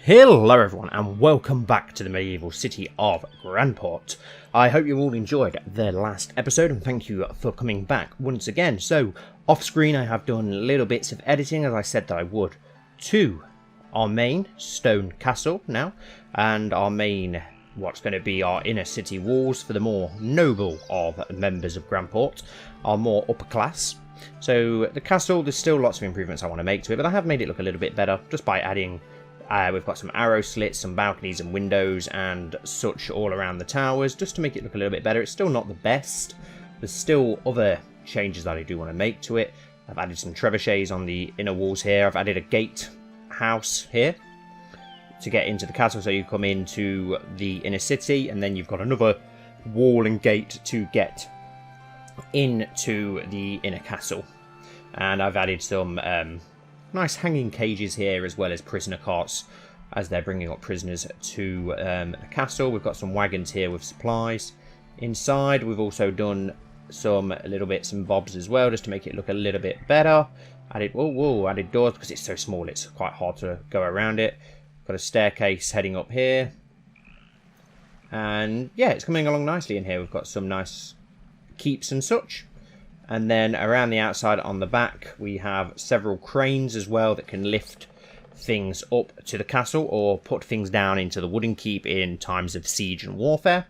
Hello everyone and welcome back to the medieval city of Grandport. I hope you all enjoyed the last episode and thank you for coming back once again. So off screen I have done little bits of editing as I said that I would to our main stone castle now and our main what's going to be our inner city walls for the more noble of members of Grandport, our more upper class. So the castle, there's still lots of improvements I want to make to it, but I have made it look a little bit better just by adding we've got some arrow slits, some balconies and windows and such all around the towers just to make it look a little bit better. It's still not the best. There's still other changes that I do want to make to it. I've added some trebuchets on the inner walls here. I've added a gate house here to get into the castle, so you come into the inner city and then you've got another wall and gate to get into the inner castle. And I've added some nice hanging cages here as well as prisoner carts as they're bringing up prisoners to the castle. We've got some wagons here with supplies inside. We've also done some little bits and bobs as well just to make it look a little bit better. Added added doors because it's so small it's quite hard to go around it. Got a staircase heading up here. And yeah, it's coming along nicely in here. We've got some nice keeps and such. And then around the outside on the back, we have several cranes as well that can lift things up to the castle or put things down into the wooden keep in times of siege and warfare.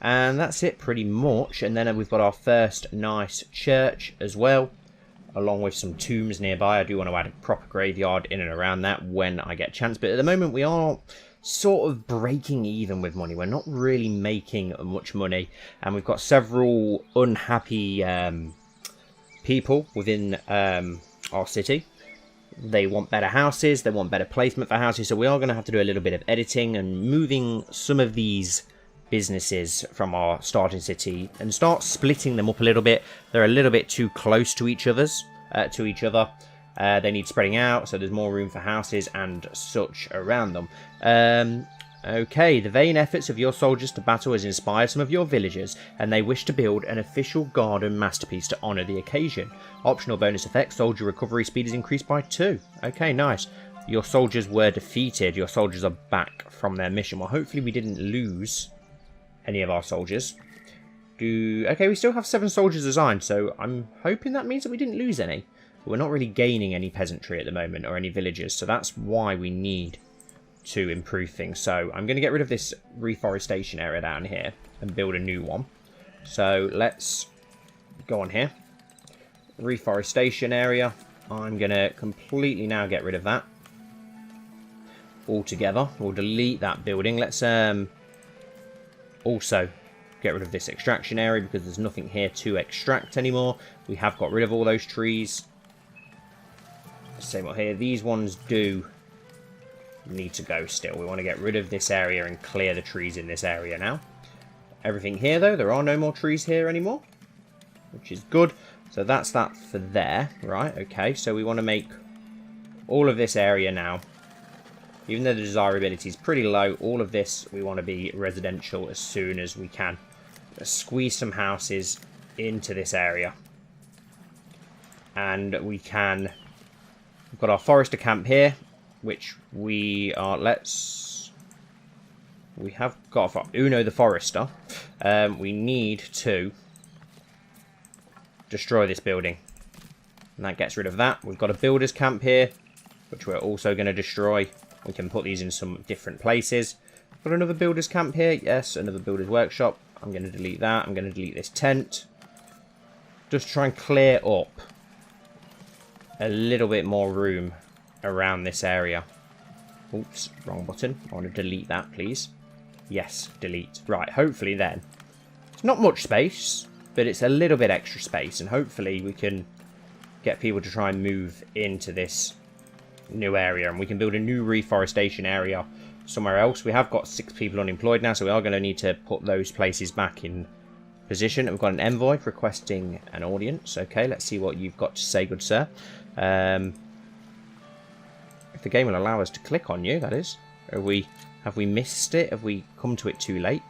And that's it pretty much. And then we've got our first nice church as well, along with some tombs nearby. I do want to add a proper graveyard in and around that when I get a chance. But at the moment, we are sort of breaking even with money. We're not really making much money. And we've got several unhappy people within our city. They want better houses, they want better placement for houses, so we are going to have to do a little bit of editing and moving some of these businesses from our starting city and start splitting them up a little bit. They're a little bit too close to each other. They need spreading out, so there's more room for houses and such around them. Okay, the vain efforts of your soldiers to battle has inspired some of your villagers, and they wish to build an official garden masterpiece to honour the occasion. Optional bonus effect, soldier recovery speed is increased by 2. Okay, nice. Your soldiers were defeated. Your soldiers are back from their mission. Well, hopefully we didn't lose any of our soldiers. Okay, we still have 7 soldiers assigned, so I'm hoping that means that we didn't lose any. But we're not really gaining any peasantry at the moment, or any villagers, so that's why we need to improve things. So I'm going to get rid of this reforestation area down here and build a new one. So let's go on here. Reforestation area. I'm going to completely now get rid of that altogether. We'll delete that building. Let's also get rid of this extraction area because there's nothing here to extract anymore. We have got rid of all those trees. Same one here. These ones do need to go still. We want to get rid of this area and clear the trees in this area now. Everything here though, there are no more trees here anymore, which is good. So that's that for there. Right, okay, so we want to make all of this area now, even though the desirability is pretty low, all of this we want to be residential as soon as we can. Let's squeeze some houses into this area. And we've got our forester camp here, which we have got for Uno the Forester. We need to destroy this building. And that gets rid of that. We've got a builder's camp here, which we're also going to destroy. We can put these in some different places. Got another builder's camp here. Yes, another builder's workshop. I'm going to delete that. I'm going to delete this tent. Just try and clear up a little bit more room around this area. Oops, wrong button. I want to delete that, please. Yes, delete. Right, hopefully then. It's not much space, but it's a little bit extra space, and hopefully we can get people to try and move into this new area, and we can build a new reforestation area somewhere else. We have got 6 people unemployed now, so we are going to need to put those places back in position. We've got an envoy requesting an audience. Okay, let's see what you've got to say, good sir. If the game will allow us to click on you, that is. Have we missed it? Have we come to it too late?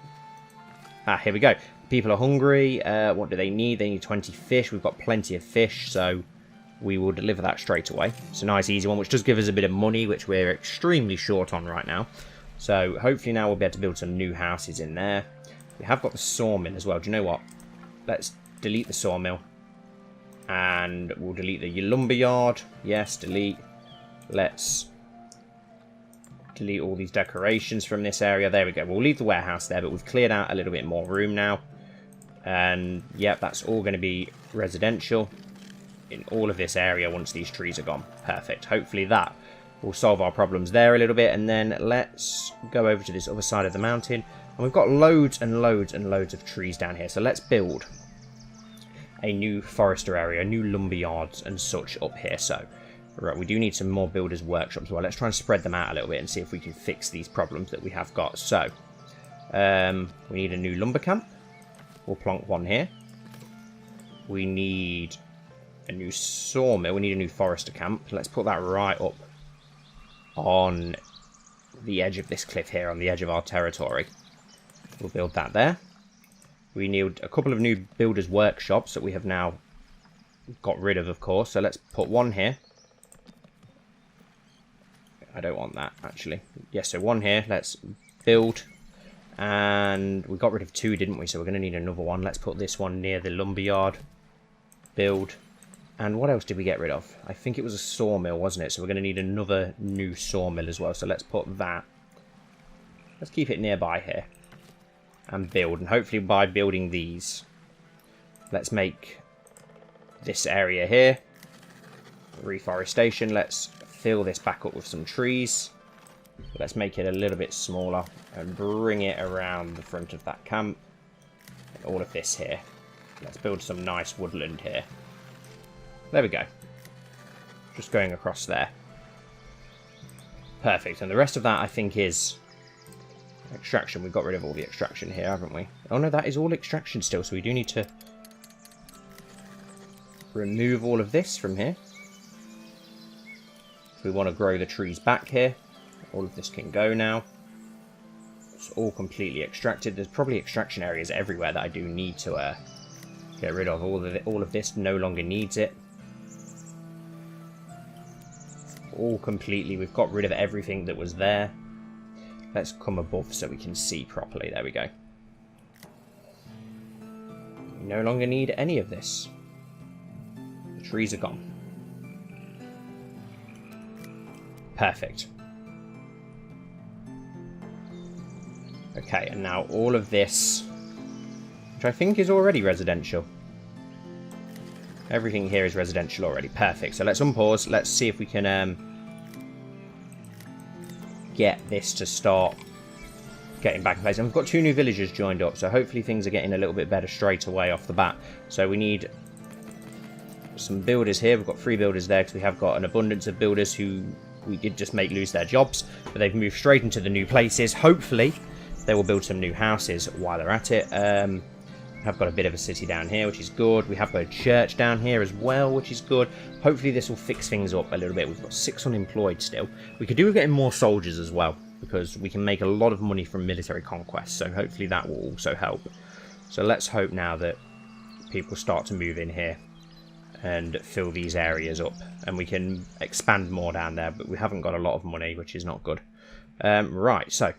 Ah, here we go. People are hungry. What do they need? They need 20 fish. We've got plenty of fish, so we will deliver that straight away. It's a nice easy one, which does give us a bit of money, which we're extremely short on right now. So hopefully now we'll be able to build some new houses in there. We have got the sawmill as well. Do you know what? Let's delete the sawmill. And we'll delete the lumberyard. Yes, delete. Let's delete all these decorations from this area. There we go. We'll leave the warehouse there, but we've cleared out a little bit more room now. And yep, that's all going to be residential in all of this area once these trees are gone. Perfect. Hopefully that will solve our problems there a little bit. And then let's go over to this other side of the mountain. And we've got loads and loads and loads of trees down here. So let's build a new forester area, new lumberyards and such up here. So right, we do need some more builders' workshops as well. Let's try and spread them out a little bit and see if we can fix these problems that we have got. So we need a new lumber camp. We'll plonk one here. We need a new sawmill. We need a new forester camp. Let's put that right up on the edge of this cliff here, on the edge of our territory. We'll build that there. We need a couple of new builders' workshops that we have now got rid of course. So let's put one here. I don't want that, actually. Yes, so one here. Let's build. And we got rid of two, didn't we? So we're going to need another one. Let's put this one near the lumberyard. Build. And what else did we get rid of? I think it was a sawmill, wasn't it? So we're going to need another new sawmill as well. So let's put that. Let's keep it nearby here. And build. And hopefully by building these, let's make this area here reforestation. Let's fill this back up with some trees. Let's make it a little bit smaller and bring it around the front of that camp. And all of this here. Let's build some nice woodland here. There we go. Just going across there. Perfect. And the rest of that, I think, is extraction. We've got rid of all the extraction here, haven't we? Oh no, that is all extraction still. So we do need to remove all of this from here. If we want to grow the trees back here. All of this can go now. It's all completely extracted. There's probably extraction areas everywhere that I do need to get rid of. All of this no longer needs it. All completely. We've got rid of everything that was there. Let's come above so we can see properly. There we go. We no longer need any of this. The trees are gone. Perfect. Okay, and now all of this, which I think is already residential. Everything here is residential already. Perfect. So let's unpause. Let's see if we can get this to start getting back in place. And we've got two new villagers joined up, so hopefully things are getting a little bit better straight away off the bat. So we need some builders here. We've got 3 builders there because we have got an abundance of builders who we did just make lose their jobs, but they've moved straight into the new places. Hopefully they will build some new houses while they're at it. We have got a bit of a city down here, which is good. We have got a church down here as well, which is good. Hopefully this will fix things up a little bit. We've got 6 unemployed still. We could do with getting more soldiers as well, because we can make a lot of money from military conquest, so hopefully that will also help. So let's hope now that people start to move in here and fill these areas up, and we can expand more down there, but we haven't got a lot of money, which is not good. Right, so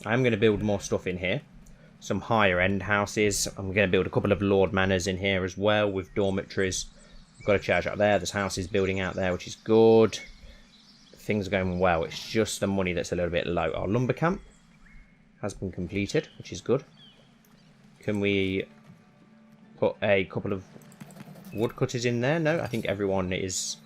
I'm going to build more stuff in here. Some higher end houses. I'm going to build a couple of lord manors in here as well with dormitories. We've got a church out there. There's houses building out there, which is good. Things are going well. It's just the money that's a little bit low. Our lumber camp has been completed, which is good. Can we put a couple of woodcutters in there? No, I think everyone is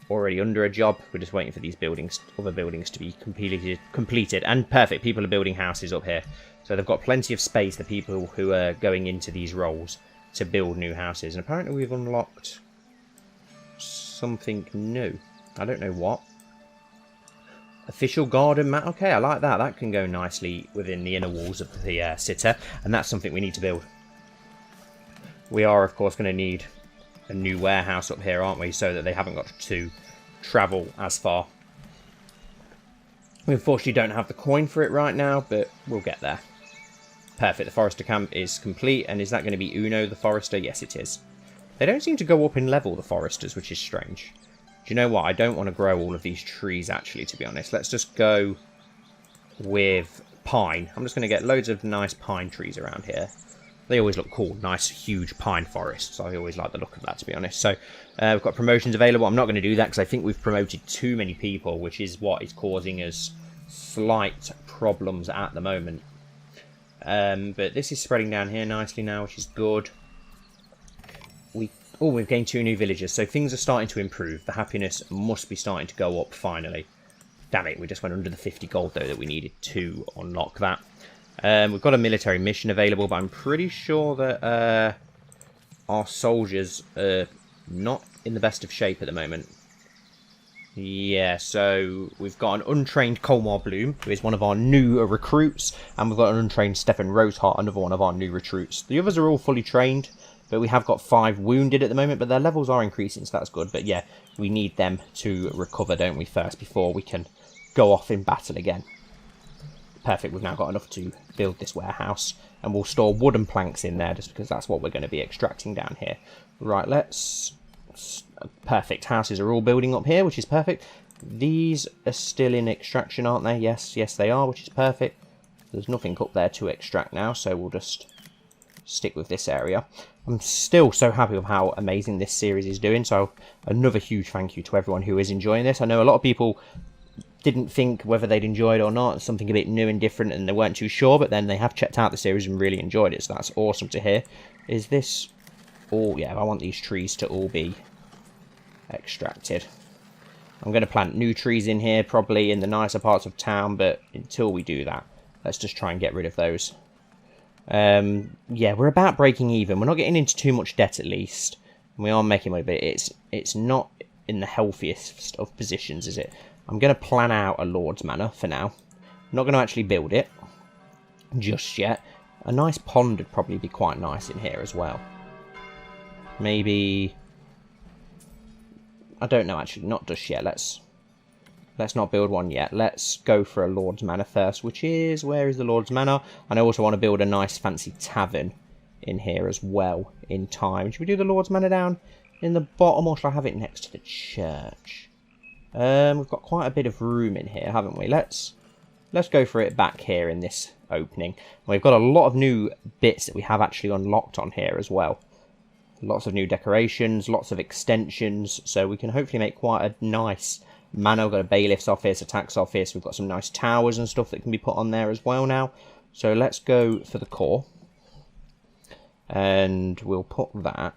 already under a job. We're just waiting for these buildings, other buildings, to be completed. And perfect. People are building houses up here. So they've got plenty of space, the people who are going into these roles, to build new houses. And apparently we've unlocked something new. I don't know what. Official garden mat. Okay, I like that. That can go nicely within the inner walls of the Citadel. And that's something we need to build. We are, of course, going to need a new warehouse up here, aren't we? So that they haven't got to travel as far. We unfortunately don't have the coin for it right now, but we'll get there. Perfect. The forester camp is complete. And is that going to be Uno, the forester? Yes, it is. They don't seem to go up in level, the foresters, which is strange. Do you know what? I don't want to grow all of these trees, actually, to be honest. Let's just go with pine. I'm just going to get loads of nice pine trees around here. They always look cool. Nice, huge pine forests. I always like the look of that, to be honest. So, we've got promotions available. I'm not going to do that because I think we've promoted too many people, which is what is causing us slight problems at the moment. But this is spreading down here nicely now, which is good. We've gained 2 new villagers, so things are starting to improve. The happiness must be starting to go up finally. Damn it, we just went under the 50 gold, though, that we needed to unlock that. We've got a military mission available, but I'm pretty sure that our soldiers are not in the best of shape at the moment. Yeah, so we've got an untrained Colmar Bloom, who is one of our new recruits, and we've got an untrained Stefan Roseheart, another one of our new recruits. The others are all fully trained, but we have got 5 wounded at the moment, but their levels are increasing, so that's good. But yeah, we need them to recover, don't we, first, before we can go off in battle again. Perfect, we've now got enough to build this warehouse, and we'll store wooden planks in there, just because that's what we're going to be extracting down here. Right, perfect, houses are all building up here, which is perfect. These are still in extraction, aren't they? Yes, they are, which is perfect. There's nothing up there to extract now, so we'll just stick with this area. I'm still so happy with how amazing this series is doing, so another huge thank you to everyone who is enjoying this. I know a lot of people didn't think whether they'd enjoy it or not, something a bit new and different, and they weren't too sure, but then they have checked out the series and really enjoyed it, so that's awesome to hear. Is this all? Yeah, I want these trees to all be extracted. I'm going to plant new trees in here, probably in the nicer parts of town, but until we do that, let's just try and get rid of those. Yeah, we're about breaking even. We're not getting into too much debt, at least. We are making money, but it's not in the healthiest of positions, is it? I'm going to plan out a Lord's Manor for now. I'm not going to actually build it just yet. A nice pond would probably be quite nice in here as well. Maybe, I don't know, actually, not just yet. Let's not build one yet. Let's go for a Lord's Manor first, which is, where is the Lord's Manor? And I also want to build a nice fancy tavern in here as well in time. Should we do the Lord's Manor down in the bottom, or shall I have it next to the church? We've got quite a bit of room in here, haven't we? Let's go for it back here in this opening. We've got a lot of new bits that we have actually unlocked on here as well. Lots of new decorations, lots of extensions, so we can hopefully make quite a nice manor. We've got a bailiff's office, a tax office. We've got some nice towers and stuff that can be put on there as well now. So let's go for the core. And we'll put that.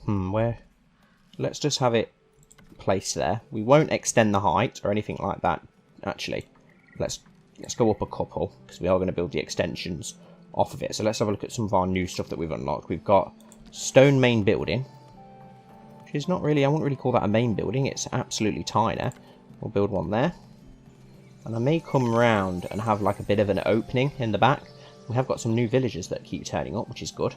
Where? Let's just have it placed there. We won't extend the height or anything like that, actually. Let's go up a couple, because we are going to build the extensions off of it. So let's have a look at some of our new stuff that we've unlocked. We've got stone main building, which is not really, I wouldn't really call that a main building. It's absolutely tiny. We'll build one there. And I may come round and have like a bit of an opening in the back. We have got some new villagers that keep turning up, which is good.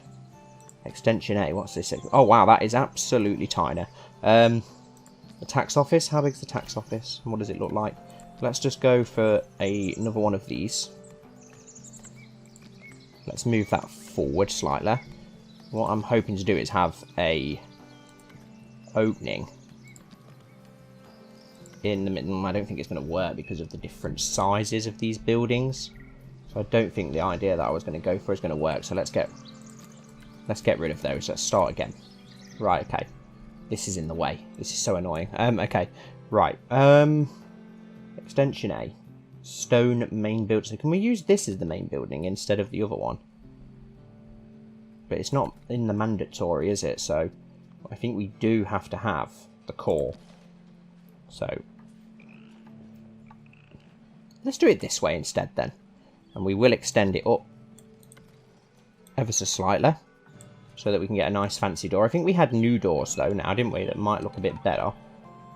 Extension A, what's this? Oh wow, that is absolutely tiny. The tax office, how big's the tax office? And what does it look like? Let's just go for another one of these. Let's move that forward slightly. What I'm hoping to do is have a opening in the middle. I don't think it's going to work because of the different sizes of these buildings. So I don't think the idea that I was going to go for is going to work. So let's get rid of those. Let's start again. Right, okay. This is in the way. This is so annoying. Okay, right. Extension A. Stone main building. So can we use this as the main building instead of the other one? But it's not in the mandatory, is it? So I think we do have to have the core. So let's do it this way instead then. And we will extend it up ever so slightly, so that we can get a nice fancy door. I think we had new doors though now, didn't we? That might look a bit better.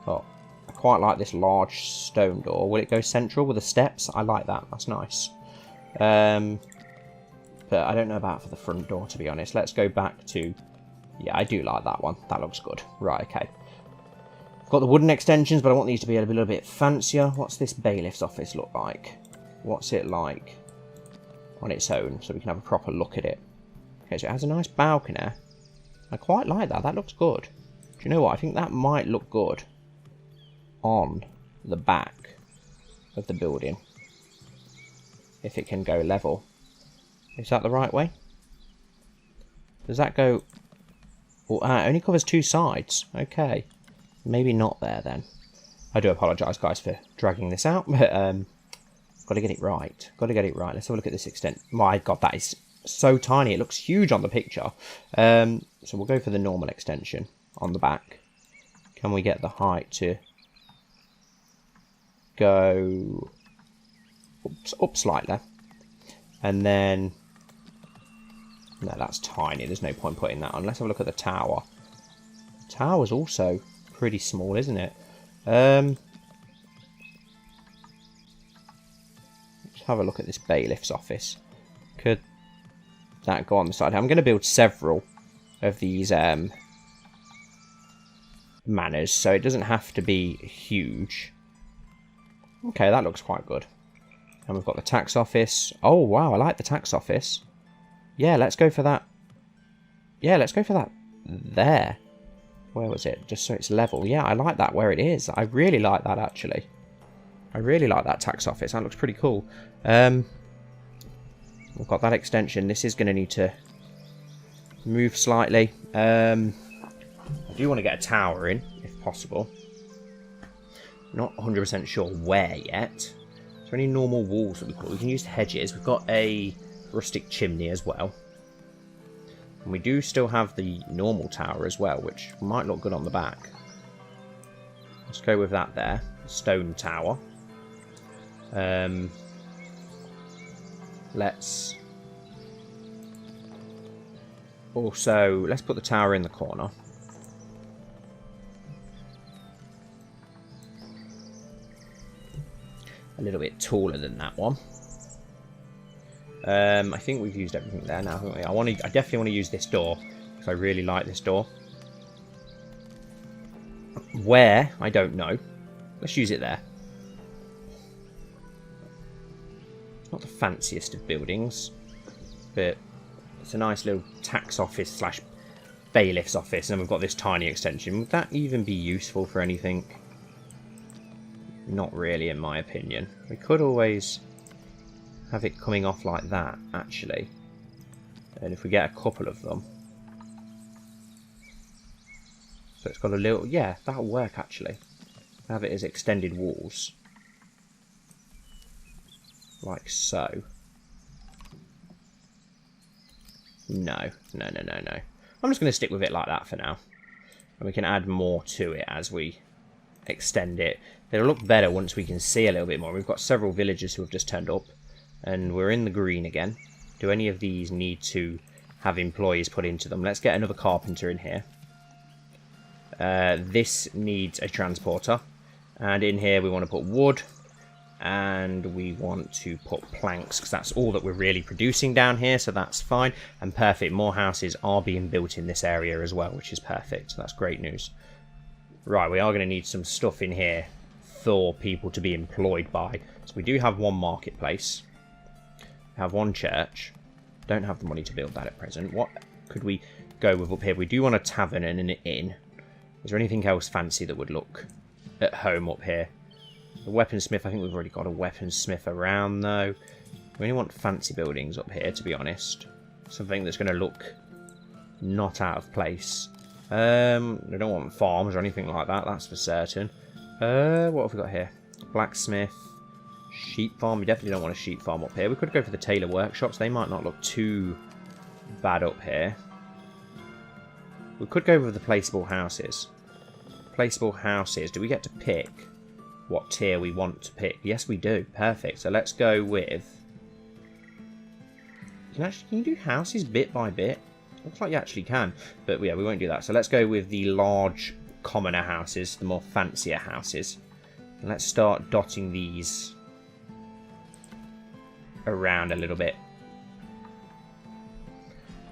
But I quite like this large stone door. Will it go central with the steps? I like that. That's nice. But I don't know about for the front door, to be honest. Let's go back to... Yeah, I do like that one. That looks good. Right, okay. I've got the wooden extensions, but I want these to be a little bit fancier. What's this bailiff's office look like? What's it like on its own, so we can have a proper look at it? Okay, so it has a nice balcony. I quite like that. That looks good. Do you know what? I think that might look good on the back of the building. If it can go level. Is that the right way? Does that go... Oh, it only covers 2 sides. Okay. Maybe not there then. I do apologise, guys, for dragging this out. But, got to get it right. Got to get it right. Let's have a look at this extent. My God, that is so tiny. It looks huge on the picture. So we'll go for the normal extension on the back. Can we get the height to go up slightly? And then... No, that's tiny. There's no point putting that on. Let's have a look at the tower. The tower's also pretty small, isn't it? Let's have a look at this bailiff's office. Could that go on the side? I'm going to build several of these manors, so it doesn't have to be huge. Okay, that looks quite good. And we've got the tax office. Oh, wow, I like the tax office. Yeah, let's go for that. Yeah, let's go for that there. Where was it? Just so it's level. Yeah, I like that where it is. I really like that, actually. I really like that tax office. That looks pretty cool. We've got that extension. This is going to need to move slightly. I do want to get a tower in, if possible. Not 100% sure where yet. Is there any normal walls that we can... We can use hedges. We've got a rustic chimney as well. And we do still have the normal tower as well, which might look good on the back. Let's go with that there. Stone tower. Let's also... Let's put the tower in the corner. A little bit taller than that one. I think we've used everything there now, haven't we? I definitely want to use this door, because I really like this door. Where? I don't know. Let's use it there. It's not the fanciest of buildings, but it's a nice little tax office slash bailiff's office, and we've got this tiny extension. Would that even be useful for anything? Not really, in my opinion. We could always have it coming off like that, actually. And if we get a couple of them. So it's got a little... Yeah, that'll work, actually. Have it as extended walls. Like so. No. I'm just going to stick with it like that for now. And we can add more to it as we extend it. It'll look better once we can see a little bit more. We've got several villagers who have just turned up. And we're in the green again. Do any of these need to have employees put into them? Let's get another carpenter in here. This needs a transporter. And in here we want to put wood. And we want to put planks, because that's all that we're really producing down here. So that's fine. And perfect. More houses are being built in this area as well, which is perfect. So that's great news. Right, we are going to need some stuff in here for people to be employed by. So we do have one marketplace. Have one church. Don't have the money to build that at present. What could we go with up here? We do want a tavern and an inn. Is there anything else fancy that would look at home up here? The weaponsmith, I think we've already got a weaponsmith around though. We only want fancy buildings up here, to be honest. Something that's going to look not out of place. We don't want farms or anything like that, that's for certain. What have we got here? Blacksmith. Sheep farm. We definitely don't want a sheep farm up here. We could go for the tailor workshops. They might not look too bad up here. We could go with the placeable houses. Placeable houses. Do we get to pick what tier we want to pick? Yes, we do. Perfect. So let's go with... Can you do houses bit by bit? Looks like you actually can. But yeah, we won't do that. So let's go with the large commoner houses, the more fancier houses. And let's start dotting these around a little bit.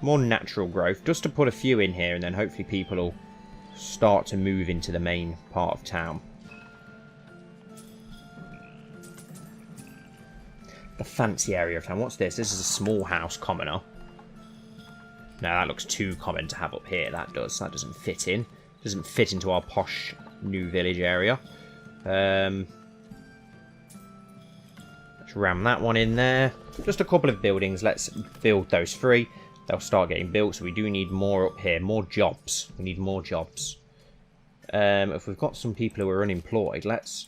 More natural growth, just to put a few in here, and then hopefully people will start to move into the main part of town. The fancy area of town. What's this? This is a small house commoner. No, that looks too common to have up here. That does. That doesn't fit in. Doesn't fit into our posh new village area. Let's ram that one in there. Just a couple of buildings. Let's build those 3. They'll start getting built. So we do need more up here. More jobs. We need more jobs. If we've got some people who are unemployed, let's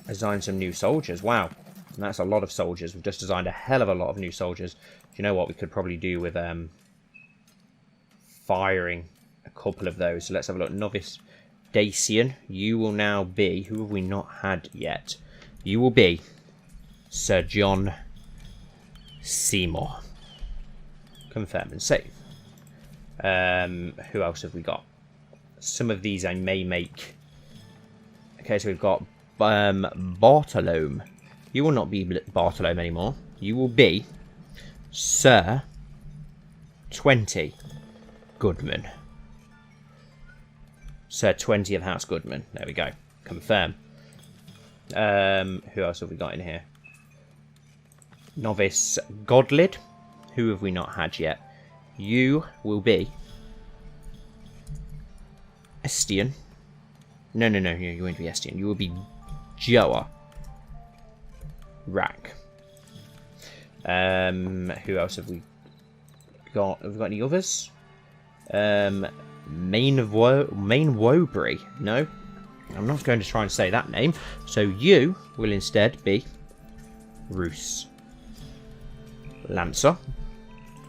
assign some new soldiers. Wow. And that's a lot of soldiers. We've just designed a hell of a lot of new soldiers. Do you know what we could probably do with firing a couple of those? So let's have a look. Novice Dacian, you will now be... Who have we not had yet? You will be Sir John Seymour. Confirm and save. Who else have we got? Some of these I may make. Okay, so we've got Bartolome. You will not be Bartolome anymore. You will be Sir 20 Goodman. Sir 20 of House Goodman. There we go. Confirm. Who else have we got in here? Novice Godlid. Who have we not had yet? You will be Estian. No, you won't be Estian. You will be Joa Rack. Who else have we got? Have we got any others? Main Wobury. No, I'm not going to try and say that name. So you will instead be Roos Lancer.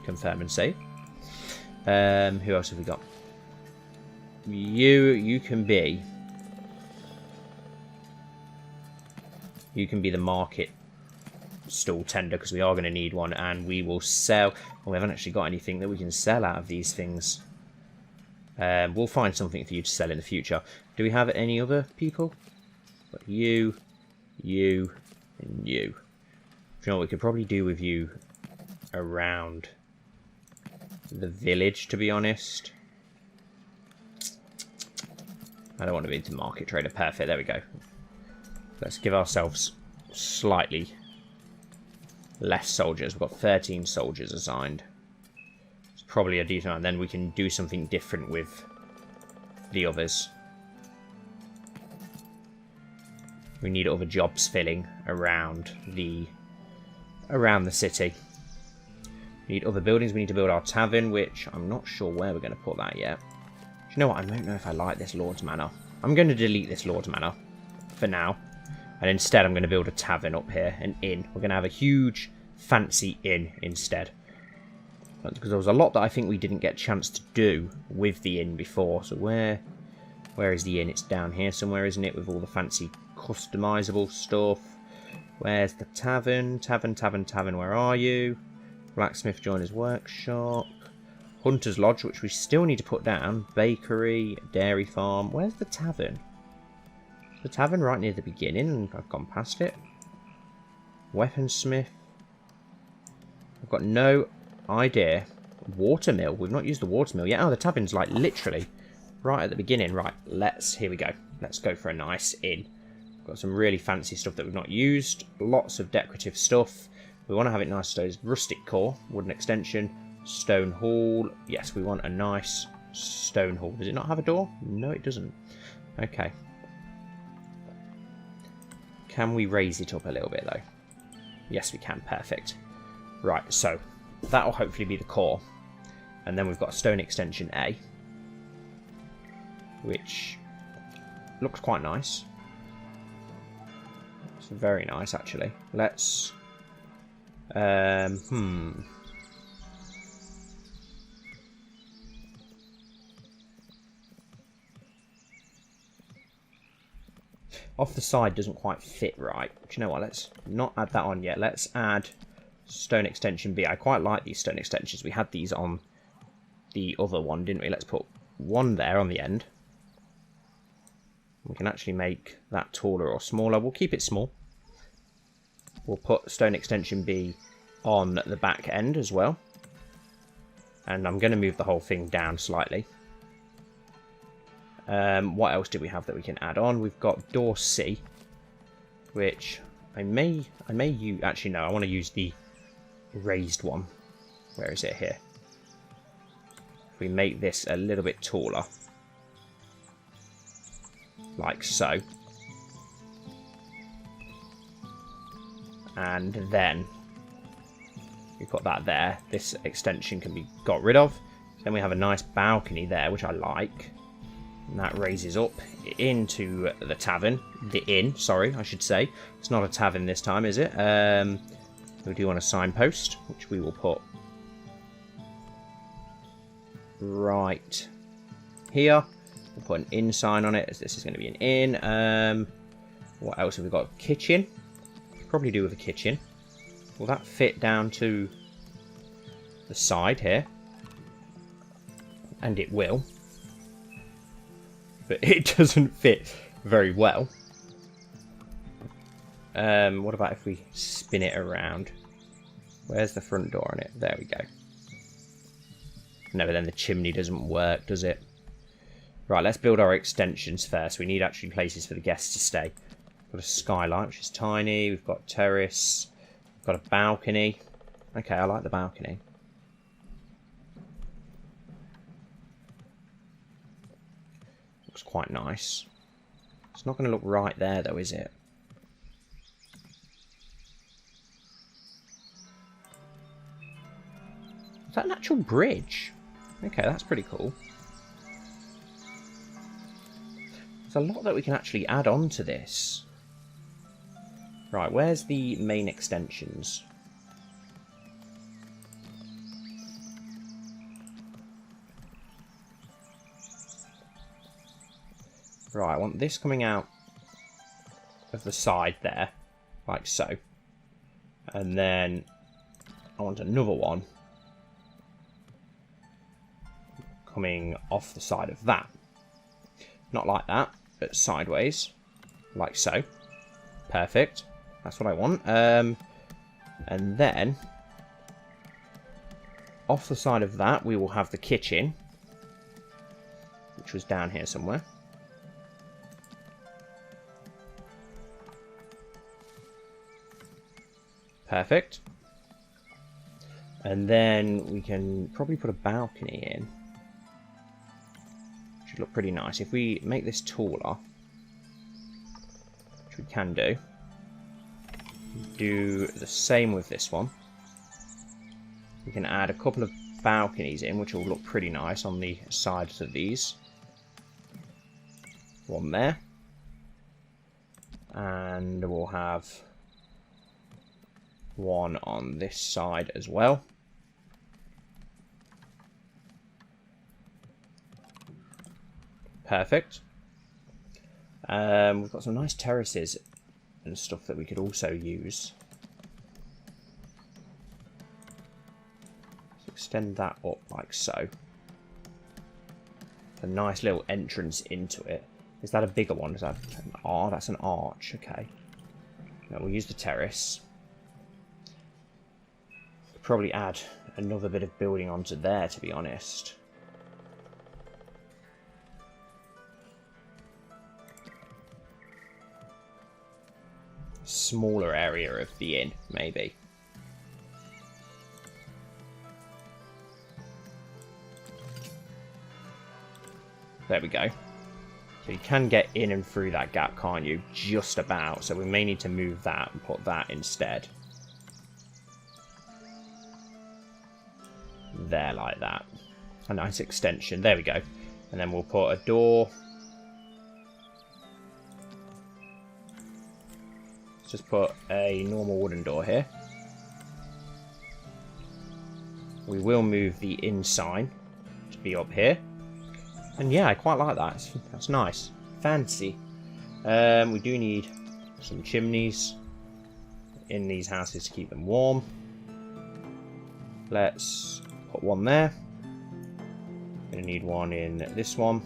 Confirm and save. Who else have we got? You can be the market stall tender, because we are going to need one, and we will sell. Well, we haven't actually got anything that we can sell out of these things. We'll find something for you to sell in the future. Do we have any other people? But you, and you. Do you know what we could probably do with you around the village, to be honest? I don't want to be the market trader. Perfect, there we go. Let's give ourselves slightly less soldiers. We've got 13 soldiers assigned. It's probably a decent amount. Then we can do something different with the others. We need other jobs filling around the city. We need other buildings. We need to build our tavern, which I'm not sure where we're going to put that yet. Do you know what? I don't know if I like this Lord's Manor. I'm going to delete this Lord's Manor for now. And instead I'm going to build a tavern up here, an inn. We're going to have a huge fancy inn instead. Because there was a lot that I think we didn't get a chance to do with the inn before. So where is the inn? It's down here somewhere, isn't it? With all the fancy customizable stuff. Where's the tavern? Tavern, where are you? Blacksmith Joiner's Workshop. Hunter's Lodge, which we still need to put down. Bakery, Dairy Farm. Where's the tavern? The tavern right near the beginning, and I've gone past it. Weaponsmith. I've got no idea. Watermill. We've not used the watermill yet. Oh, the tavern's like literally right at the beginning. Right, here we go. Let's go for a nice inn. Got some really fancy stuff that we've not used. Lots of decorative stuff. We want to have it nice. So rustic core, wooden extension, stone hall. Yes, we want a nice stone hall. Does it not have a door? No, it doesn't. Okay. Can we raise it up a little bit, though? Yes, we can. Perfect. Right, so that'll hopefully be the core. And then we've got a stone extension A, which looks quite nice. It's very nice, actually. Let's... Off the side doesn't quite fit right. Do you know what? Let's not add that on yet. Let's add stone extension B. I quite like these stone extensions. We had these on the other one, didn't we? Let's put one there on the end. We can actually make that taller or smaller. We'll keep it small. We'll put stone extension B on the back end as well. And I'm going to move the whole thing down slightly. What else do we have that we can add on? We've got door C, which I may use. Actually, no, I want to use the raised one. Where is it here? we make this a little bit taller. Like so. And then we've got that there. This extension can be got rid of. Then we have a nice balcony there, which I like. And that raises up into the tavern. The inn, sorry, I should say. It's not a tavern this time, is it? We do want a signpost, which we will put right here. We'll put an inn sign on it, as this is going to be an inn. What else have we got? Kitchen. Probably do with a kitchen. Will that fit down to the side here? And it will. But it doesn't fit very well. What about if we spin it around? Where's the front door on it? There we go. No, but then the chimney doesn't work, does it? Right, let's build our extensions first. We need actually places for the guests to stay. We've got a skylight, which is tiny. We've got terrace. We've got a balcony. Okay, I like the balcony. Looks quite nice. It's not going to look right there, though, is it? Is that an actual bridge? Okay, that's pretty cool. There's a lot that we can actually add on to this. Right, where's the main extensions? Right, I want this coming out of the side there, like so. And then I want another one coming off the side of that. Not like that, but sideways, like so. Perfect. That's what I want. And then off the side of that, we will have the kitchen, which was down here somewhere. Perfect. And then we can probably put a balcony in. Should look pretty nice. If we make this taller, which we can do the same with this one. We can add a couple of balconies in, which will look pretty nice on the sides of these. One there. And we'll have one on this side as well. Perfect. We've got some nice terraces and stuff that we could also use. Let's extend that up like so. A nice little entrance into it. Is that a bigger one? Is that an arch? That's an arch. Okay. No, we'll use the terrace. Probably add another bit of building onto there, to be honest. Smaller area of the inn, maybe. There we go. So you can get in and through that gap, can't you? Just about. So we may need to move that and put that instead. There, like that. A nice extension. There we go. And then we'll put a door. Let's just put a normal wooden door here. We will move the inn sign to be up here. And yeah, I quite like that. That's nice. Fancy. We do need some chimneys in these houses to keep them warm. Let's put one there. Gonna need one in this one.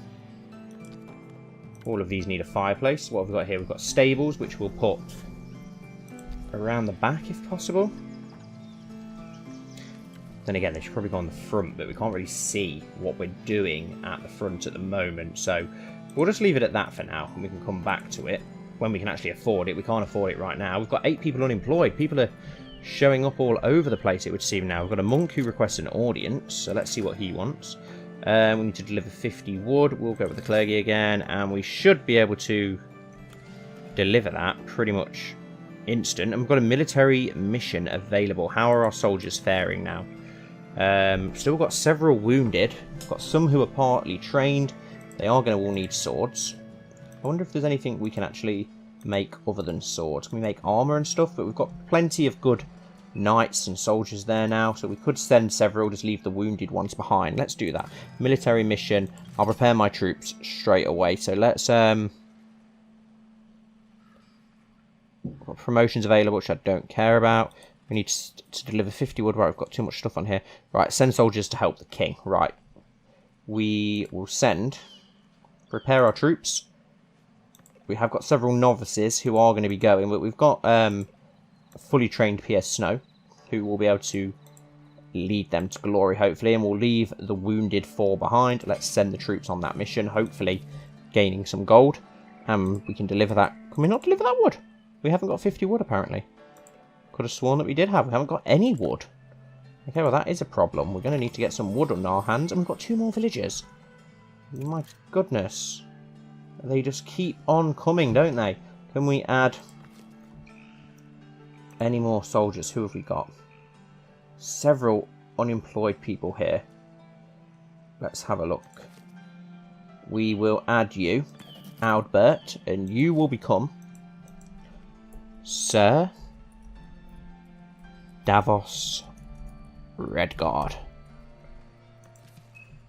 All of these need a fireplace. What have we got here? We've got stables, which we'll put around the back if possible. Then again, they should probably go on the front, but we can't really see what we're doing at the front at the moment. So we'll just leave it at that for now, and we can come back to it when we can actually afford it. We can't afford it right now. We've got 8 people unemployed. People are showing up all over the place, it would seem now. We've got a monk who requests an audience, so let's see what he wants. We need to deliver 50 wood. We'll go with the clergy again, and we should be able to deliver that pretty much instant. And we've got a military mission available. How are our soldiers faring now? Still got several wounded. We've got some who are partly trained. They are going to all need swords. I wonder if there's anything we can actually make other than swords. Can we make armor and stuff? But we've got plenty of good knights and soldiers there now, so we could send several, just leave the wounded ones behind. Let's do that. Military mission. I'll prepare my troops straight away. So let's got promotions available, which I don't care about. We need to deliver 50 wood. Right, we've got too much stuff on here. Right, send soldiers to help the king. Right, we will prepare our troops. We have got several novices who are going to be going, but we've got fully trained PS Snow, who will be able to lead them to glory, hopefully, and we'll leave the wounded 4 behind. Let's send the troops on that mission, hopefully gaining some gold, and we can deliver that. Can we not deliver that wood? We haven't got 50 wood, apparently. Could have sworn that we did have. We haven't got any wood. Okay, well, that is a problem. We're going to need to get some wood on our hands, and we've got 2 more villagers. My goodness. They just keep on coming, don't they? Can we add any more soldiers? Who have we got? Several unemployed people here. Let's have a look. We will add you, Albert, and you will become Sir Davos Redguard.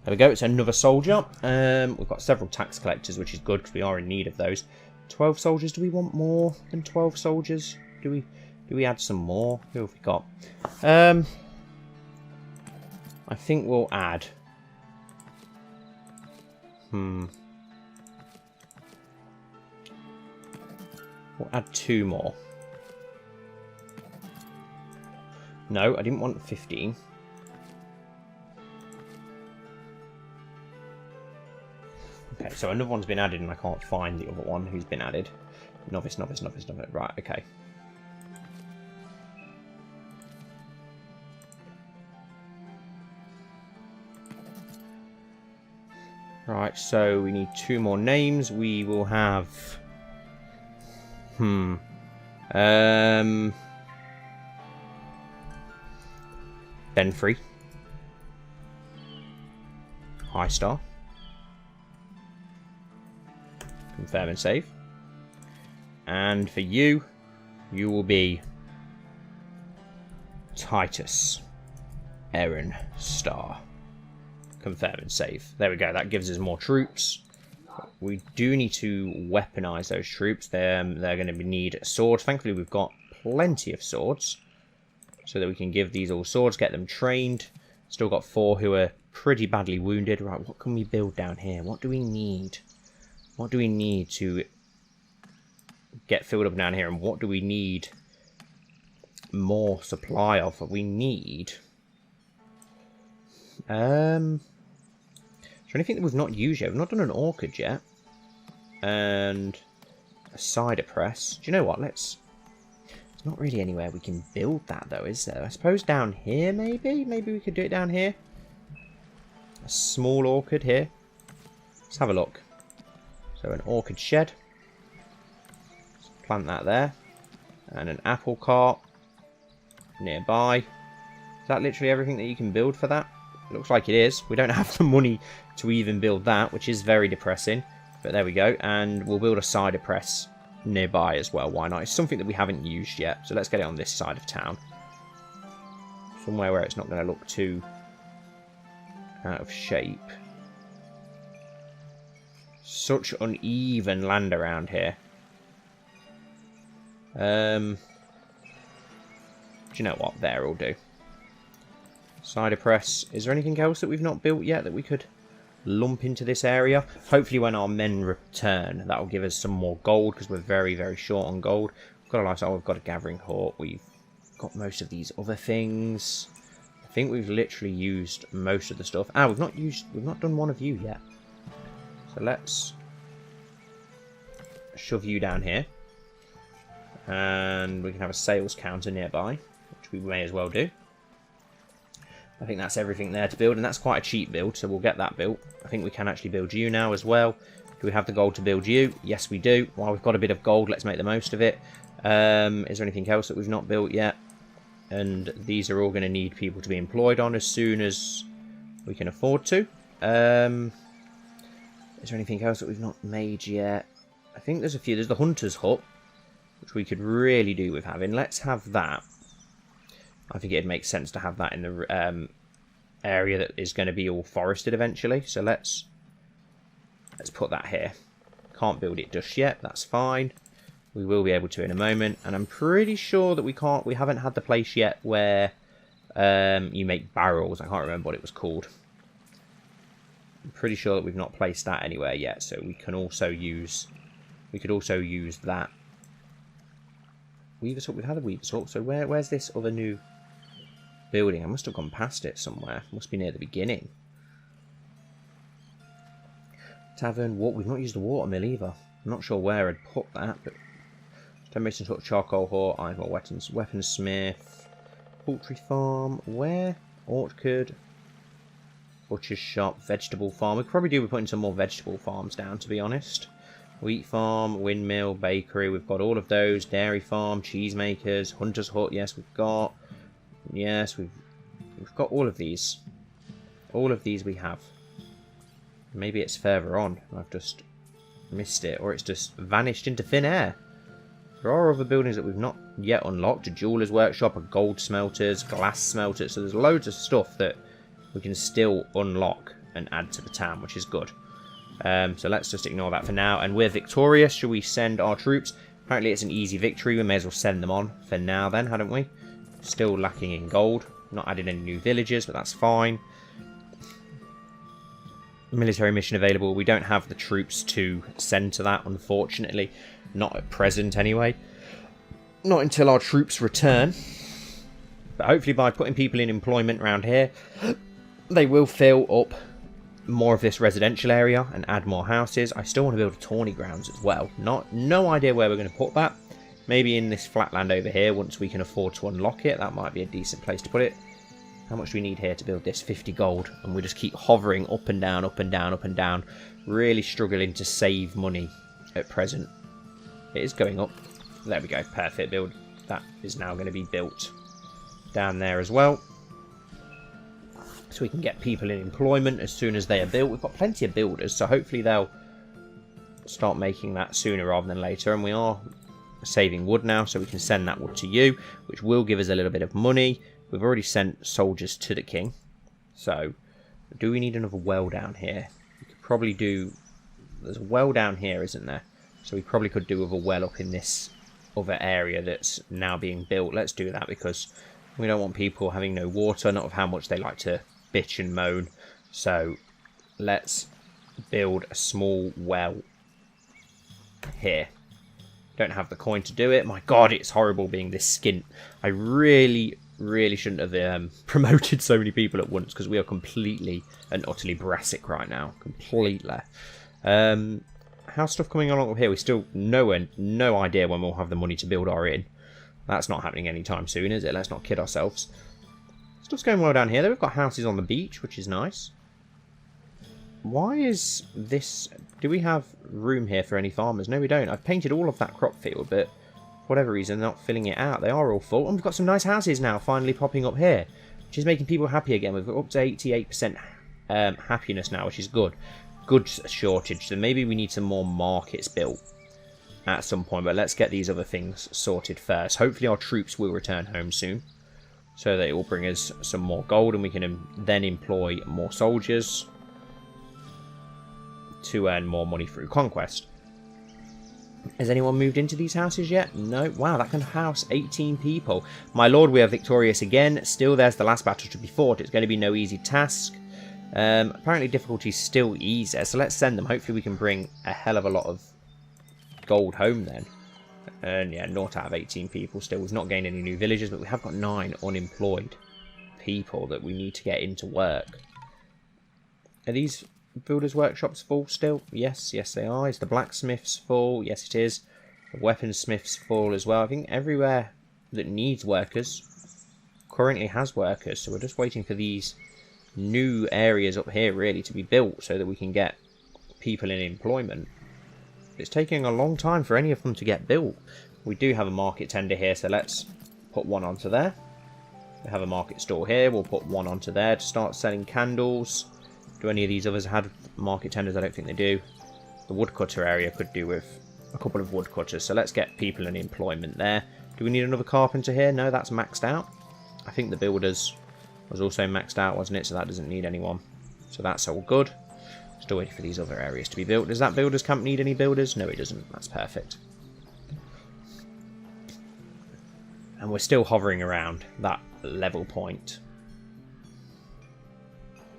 There we go, it's another soldier. We've got several tax collectors, which is good because we are in need of those. 12 soldiers. Do we want more than 12 soldiers? Do we add some more? Who have we got? I think we'll add. We'll add 2 more. No, I didn't want 15. Okay, so another one's been added and I can't find the other one who's been added. Novice. Right, okay. Right, so we need 2 more names. We will have... Benfrey. High Star. Confirm and save. And for you, you will be Titus Aaron Star. Confirm and save. There we go. That gives us more troops. We do need to weaponize those troops. They're going to need swords. Thankfully, we've got plenty of swords, so that we can give these all swords, get them trained. Still got 4 who are pretty badly wounded. Right, what can we build down here? What do we need? What do we need to get filled up down here? And what do we need more supply of? We need... Is there anything that we've not used yet? We've not done an orchid yet. And a cider press. Do you know what? There's not really anywhere we can build that, though, is there? I suppose down here, maybe? Maybe we could do it down here. A small orchid here. Let's have a look. So an orchid shed. Let's plant that there. And an apple cart nearby. Is that literally everything that you can build for that? Looks like it is. We don't have the money to even build that, which is very depressing. But there we go. And we'll build a cider press nearby as well. Why not? It's something that we haven't used yet. So let's get it on this side of town. Somewhere where it's not going to look too out of shape. Such uneven land around here. Do you know what? There will do. Cider press. Is there anything else that we've not built yet that we could lump into this area? Hopefully when our men return, that will give us some more gold, because we're very, very short on gold. We've got a lifestyle, we've got a gathering hort, we've got most of these other things. I think we've literally used most of the stuff. We've not done one of you yet. So let's shove you down here. And we can have a sales counter nearby, which we may as well do. I think that's everything there to build, and that's quite a cheap build, so we'll get that built. I think we can actually build you now as well. Do we have the gold to build you? Yes, we do. While we've got a bit of gold, let's make the most of it. Is there anything else that we've not built yet? And these are all going to need people to be employed on as soon as we can afford to. Is there anything else that we've not made yet? I think there's a few. There's the Hunter's Hut, which we could really do with having. Let's have that. I think it'd make sense to have that in the area that is going to be all forested eventually. So let's put that here. Can't build it just yet. That's fine. We will be able to in a moment. And I'm pretty sure that we haven't had the place yet where you make barrels. I can't remember what it was called. I'm pretty sure that we've not placed that anywhere yet. So we can also use. We could also use that. Weaver's Hut. We've had a Weaver's Hut. So where's this other new building? I must have gone past it somewhere. Must be near the beginning. Tavern. What? We've not used the water mill either. I'm not sure where I'd put that, but Grand Maester Stitch, charcoal hut, iron hut, weaponsmith, poultry farm. Where? Orchid, butcher's shop, vegetable farm. We could probably do with putting some more vegetable farms down, to be honest. Wheat farm, windmill, bakery. We've got all of those. Dairy farm, cheesemakers, hunter's hut. Yes, we've got. Yes, we've got all of these. All of these we have. Maybe it's further on. I've just missed it, or it's just vanished into thin air. There are other buildings that we've not yet unlocked. A jeweler's workshop, a gold smelters, glass smelters. So there's loads of stuff that we can still unlock and add to the town, which is good. So let's just ignore that for now. And we're victorious. Should we send our troops? Apparently it's an easy victory. We may as well send them on for now then, hadn't we? Still lacking in gold. Not added any new villages, but that's fine. Military mission available. We don't have the troops to send to that, unfortunately. Not at present, anyway. Not until our troops return. But hopefully by putting people in employment around here, they will fill up more of this residential area and add more houses. I still want to build a tourney grounds as well. No idea where we're going to put that. Maybe in this flat land over here, once we can afford to unlock it. That might be a decent place to put it. How much do we need here to build this? 50 gold. And we just keep hovering up and down, up and down, up and down. Really struggling to save money at present. It is going up. There we go. Perfect build. That is now going to be built down there as well. So we can get people in employment as soon as they are built. We've got plenty of builders, so hopefully they'll start making that sooner rather than later. And we are saving wood now, so we can send that wood to you, which will give us a little bit of money. We've already sent soldiers to the king. So, do we need another well down here? We could probably do. There's a well down here, isn't there? So we probably could do with a well up in this other area that's now being built. Let's do that because we don't want people having no water, not of how much they like to bitch and moan. So let's build a small well here. Don't have the coin to do it. My god, it's horrible being this skint. I really shouldn't have promoted so many people at once because we are completely and utterly brassic right now. Completely. How's stuff coming along up here? We still no idea when we'll have the money to build our inn. That's not happening anytime soon, is it? Let's not kid ourselves. Stuff's going well down here. We've got houses on the beach, which is nice. Why is this... Do we have room here for any farmers? No, we don't. I've painted all of that crop field, but for whatever reason, they're not filling it out. They are all full. And we've got some nice houses now finally popping up here, which is making people happy again. We've got up to 88% happiness now, which is good. Goods shortage, so maybe we need some more markets built at some point, but let's get these other things sorted first. Hopefully our troops will return home soon, so that it will bring us some more gold, and we can then employ more soldiers to earn more money through conquest. Has anyone moved into these houses yet? No. Wow, that can house 18 people. My lord, we are victorious again. Still, there's the last battle to be fought. It's going to be no easy task. Apparently difficulty is still easier, so let's send them. Hopefully we can bring a hell of a lot of gold home then. And yeah, 0 out of 18 people still. We've not gained any new villages, but we have got 9 unemployed people that we need to get into work. Are these builders' workshops full still? Yes, yes they are. Is the blacksmiths full? Yes it is. The weaponsmiths full as well. I think everywhere that needs workers currently has workers, so we're just waiting for these new areas up here really to be built so that we can get people in employment. It's taking a long time for any of them to get built. We do have a market tender here, so let's put one onto there. We have a market store here, we'll put one onto there to start selling candles. Do any of these others have market tenders? I don't think they do. The woodcutter area could do with a couple of woodcutters, so let's get people in employment there. Do we need another carpenter here? No, that's maxed out. I think the builders was also maxed out, wasn't it? So that doesn't need anyone. So that's all good. Still waiting for these other areas to be built. Does that builders camp need any builders? No, it doesn't. That's perfect. And we're still hovering around that level point.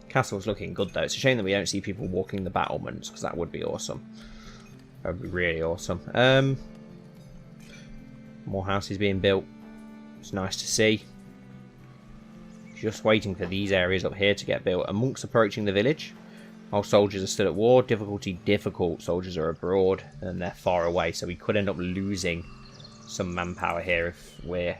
Castle's looking good though. It's a shame that we don't see people walking the battlements, because that would be awesome. That would be really awesome. More houses being built. It's nice to see. Just waiting for these areas up here to get built. And monks approaching the village. Our soldiers are still at war. Difficulty difficult. Soldiers are abroad and they're far away, so we could end up losing some manpower here if we're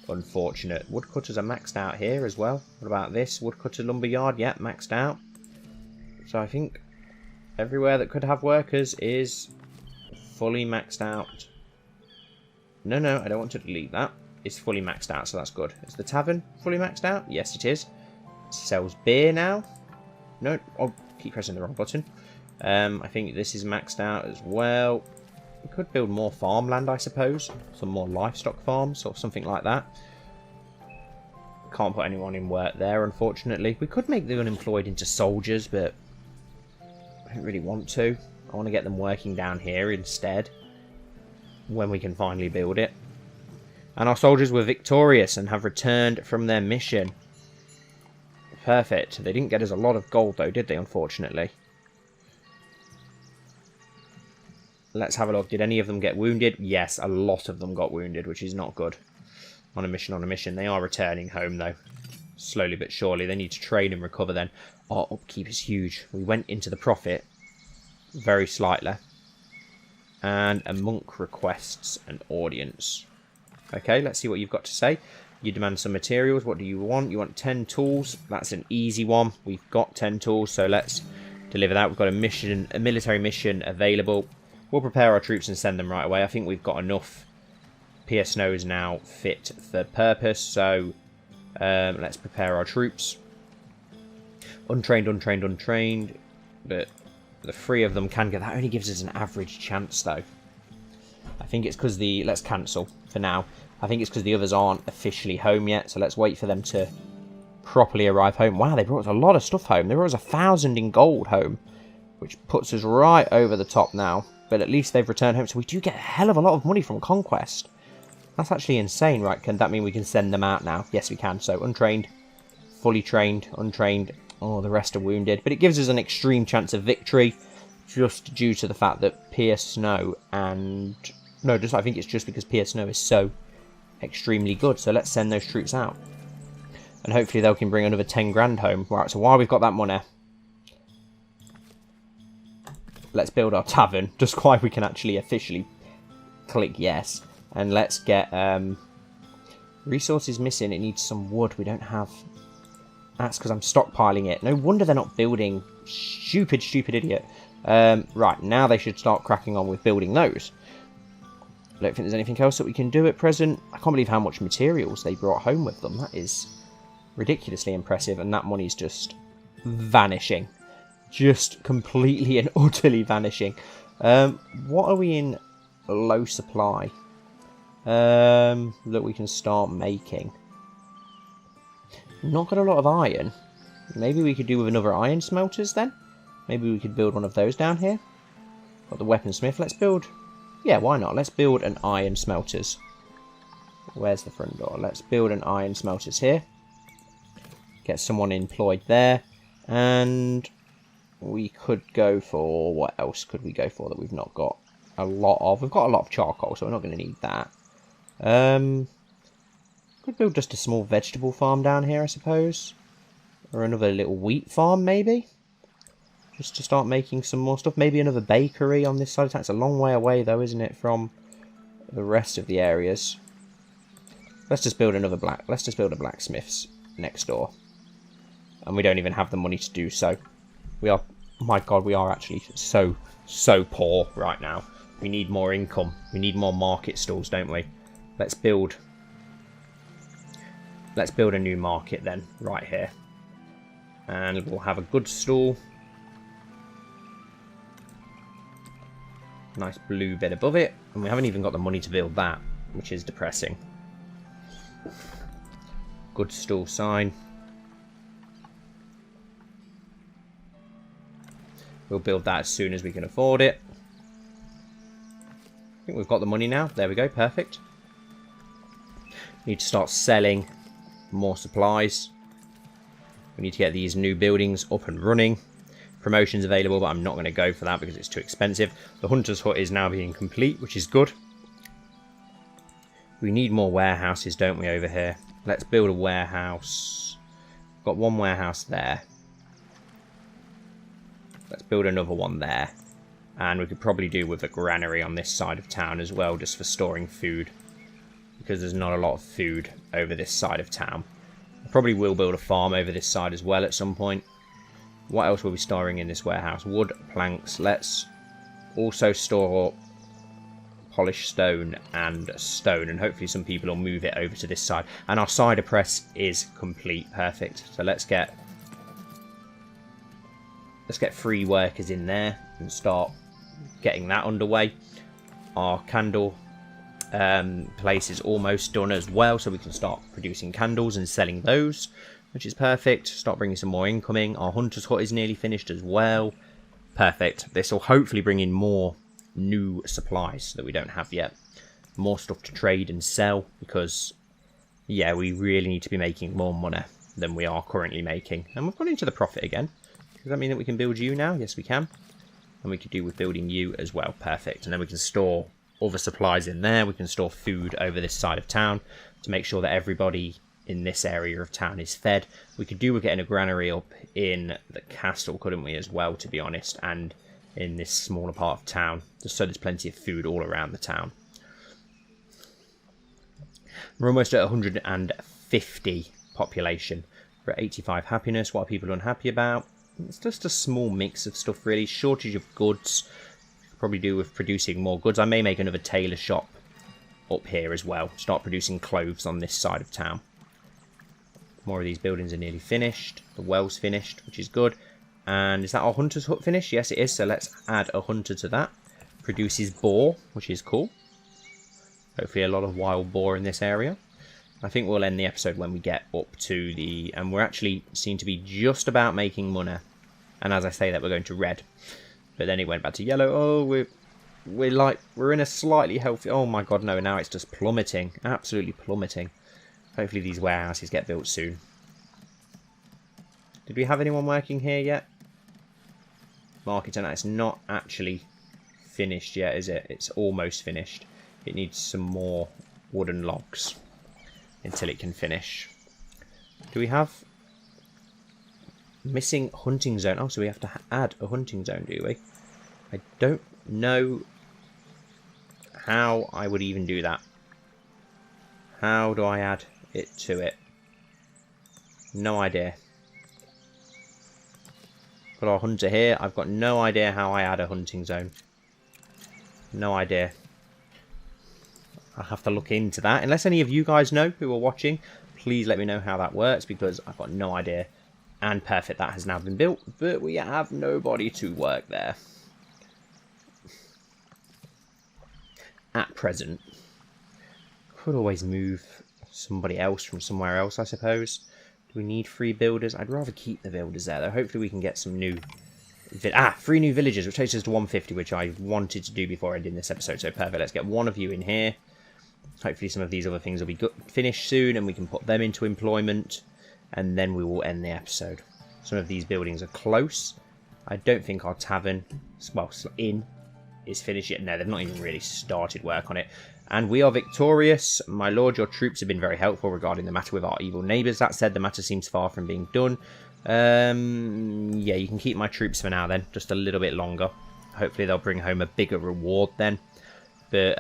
unfortunate. Woodcutters are maxed out here as well. What about this? Woodcutter lumberyard, yep, maxed out. So I think everywhere that could have workers is fully maxed out. No, I don't want to delete that. It's fully maxed out, so that's good. Is the tavern fully maxed out? Yes, it is. It sells beer now. No, I'll keep pressing the wrong button. I think this is maxed out as well. We could build more farmland, I suppose. Some more livestock farms or something like that. Can't put anyone in work there, unfortunately. We could make the unemployed into soldiers, but I don't really want to. I want to get them working down here instead, when we can finally build it. And our soldiers were victorious and have returned from their mission. Perfect. They didn't get us a lot of gold though, did they, unfortunately? Let's have a look. Did any of them get wounded? Yes, a lot of them got wounded, which is not good. On a mission. They are returning home though. Slowly but surely. They need to train and recover then. Our upkeep is huge. We went into the profit very slightly. And a monk requests an audience. Okay, let's see what you've got to say. You demand some materials. What do you want? You want 10 tools. That's an easy one. We've got 10 tools, so let's deliver that. We've got a military mission available. We'll prepare our troops and send them right away. I think we've got enough Pierce Snows now fit for purpose, so let's prepare our troops. Untrained. But the 3 of them can get... That only gives us an average chance, though. I think it's because the... Let's cancel for now. I think it's because the others aren't officially home yet, so let's wait for them to properly arrive home. Wow, they brought us a lot of stuff home. They brought us 1,000 in gold home, which puts us right over the top now. But at least they've returned home, so we do get a hell of a lot of money from Conquest. That's actually insane, right? Can that mean we can send them out now? Yes, we can. So, untrained, fully trained, untrained. Oh, the rest are wounded. But it gives us an extreme chance of victory, just due to the fact that Pierce Snow and... No, I think it's just because Pierce Snow is so extremely good. So let's send those troops out. And hopefully they can bring another 10 grand home. Right, so while we've got that money, let's build our tavern. Just why we can actually officially click yes. And let's get resources missing. It needs some wood. We don't have... That's because I'm stockpiling it. No wonder they're not building. Stupid idiot. Right, now they should start cracking on with building those. I don't think there's anything else that we can do at present. I can't believe how much materials they brought home with them. That is ridiculously impressive. And that money's just vanishing. Just completely and utterly vanishing. What are we in low supply? That we can start making. Not got a lot of iron. Maybe we could do with another iron smelters then. Maybe we could build one of those down here. Got the weaponsmith. Let's build... Yeah, why not? Let's build an iron smelters. Where's the front door? Let's build an iron smelters here. Get someone employed there. And we could go for... What else could we go for that we've not got a lot of? We've got a lot of charcoal, so we're not going to need that. Could build just a small vegetable farm down here, I suppose. Or another little wheat farm, maybe. Just to start making some more stuff. Maybe another bakery on this side of town. It's a long way away, though, isn't it, from the rest of the areas. Let's just build another Let's just build a blacksmith's next door. And we don't even have the money to do so. We are... My God, we are actually so poor right now. We need more income. We need more market stalls, don't we? Let's build a new market then, right here. And we'll have a good stall. Nice blue bit above it. And we haven't even got the money to build that, which is depressing. Good stall sign. We'll build that as soon as we can afford it. I think we've got the money now. There we go, perfect. Need to start selling more supplies. We need to get these new buildings up and running. Promotions available, but I'm not going to go for that because it's too expensive. The Hunter's Hut is now being complete, which is good. We need more warehouses, don't we, over here? Let's build a warehouse. Got one warehouse there. Let's build another one there. And we could probably do with a granary on this side of town as well, just for storing food. Because there's not a lot of food over this side of town. I probably will build a farm over this side as well at some point. What else will we be storing in this warehouse? Wood, planks. Let's also store up polished stone and stone. And hopefully some people will move it over to this side. And our cider press is complete. Perfect. So let's get 3 workers in there and start getting that underway. Our candle place is almost done as well, so we can start producing candles and selling those, which is perfect. Start bringing some more income in. Our Hunter's Hut is nearly finished as well. Perfect. This will hopefully bring in more new supplies that we don't have yet. More stuff to trade and sell, because, yeah, we really need to be making more money than we are currently making. And we've gone into the profit again. Does that mean that we can build you now? Yes, we can. And we could do with building you as well. Perfect. And then we can store other supplies in there. We can store food over this side of town to make sure that everybody in this area of town is fed. We could do with getting a granary up in the castle, couldn't we, as well, to be honest, and in this smaller part of town, just so there's plenty of food all around the town. We're almost at 150 population. We're at 85 happiness. What are people unhappy about? It's just a small mix of stuff, really. Shortage of goods. Probably do with producing more goods. I may make another tailor shop up here as well. Start producing clothes on this side of town. More of these buildings are nearly finished. The well's finished, which is good. And is that our Hunter's Hut finished? Yes, it is. So let's add a hunter to that. Produces boar, which is cool. Hopefully a lot of wild boar in this area. I think we'll end the episode when we get up to the... And we're actually seem to be just about making money. And as I say that, we're going to red. But then it went back to yellow. Oh, we're in a slightly healthy... Oh my God, no. Now it's just plummeting. Absolutely plummeting. Hopefully these warehouses get built soon. Did we have anyone working here yet? Market, and it's not actually finished yet, is it? It's almost finished. It needs some more wooden logs until it can finish. Do we have... Missing hunting zone. Oh, so we have to add a hunting zone, do we? I don't know how I would even do that. How do I add it to it? No idea. Got our hunter here. I've got no idea how I add a hunting zone. No idea. I'll have to look into that. Unless any of you guys know who are watching, please let me know how that works, because I've got no idea. And perfect, that has now been built, but we have nobody to work there at present. Could always move somebody else from somewhere else, I suppose. Do we need 3 builders? I'd rather keep the builders there, though. Hopefully we can get some new... 3 new villagers, which takes us to 150, which I wanted to do before ending this episode. So perfect, let's get one of you in here. Hopefully some of these other things will be finished soon, and we can put them into employment. And then we will end the episode. Some of these buildings are close. I don't think our tavern, well, inn, is finished yet. No, they've not even really started work on it. And we are victorious. My lord, your troops have been very helpful regarding the matter with our evil neighbours. That said, the matter seems far from being done. Yeah, you can keep my troops for now then. Just a little bit longer. Hopefully they'll bring home a bigger reward then. But,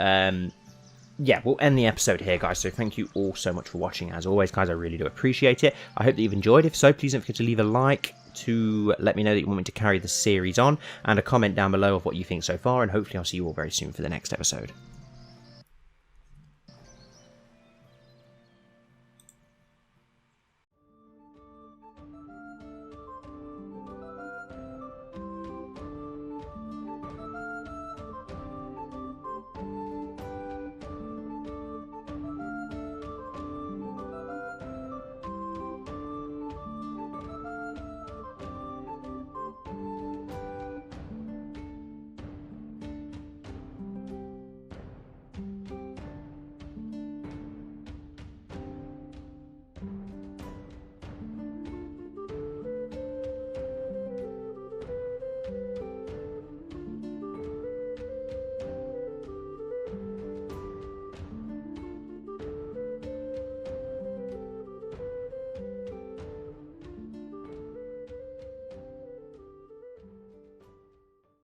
yeah, we'll end the episode here, guys. So thank you all so much for watching. As always, guys, I really do appreciate it. I hope that you've enjoyed. If so, please don't forget to leave a like to let me know that you want me to carry the series on, and a comment down below of what you think so far, and hopefully I'll see you all very soon for the next episode.